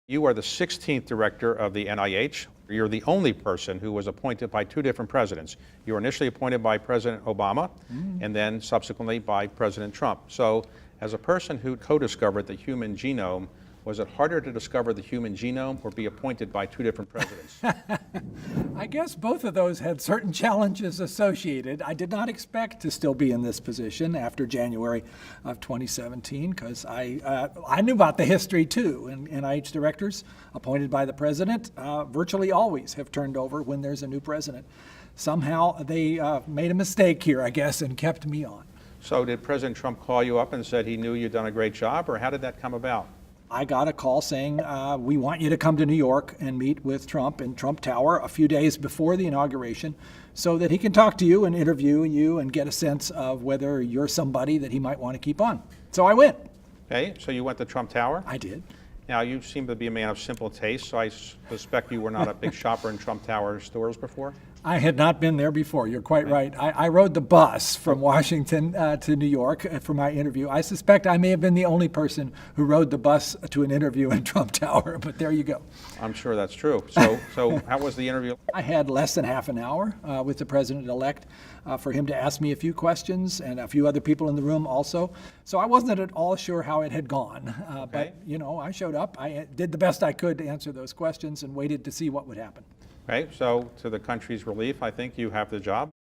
You are the 16th director of the NIH. You're the only person who was appointed by two different presidents. You were initially appointed by President Obama and then subsequently by President Trump. So as a person who co-discovered the human genome, was it harder to discover the human genome or be appointed by two different presidents? I guess both of those had certain challenges associated. I did not expect to still be in this position after January of 2017 because I knew about the history too. And NIH directors appointed by the president virtually always have turned over when there's a new president. Somehow they made a mistake here, I guess, and kept me on. So did President Trump call you up and said he knew you'd done a great job, or how did that come about? I got a call saying, we want you to come to New York and meet with Trump in Trump Tower a few days before the inauguration so that he can talk to you and interview you and get a sense of whether you're somebody that he might want to keep on. So I went. Okay, so you went to Trump Tower? I did. Now, you seem to be a man of simple taste, so I suspect you were not a big shopper in Trump Tower stores before? I had not been there before. You're quite right. I rode the bus from Washington to New York for my interview. I suspect I may have been the only person who rode the bus to an interview in Trump Tower, but there you go. I'm sure that's true. So how was the interview? I had less than half an hour with the president-elect for him to ask me a few questions and a few other people in the room also. So I wasn't at all sure how it had gone. Okay. But, I showed up. I did the best I could to answer those questions and waited to see what would happen. Okay, so to the country's relief, I think you have the job.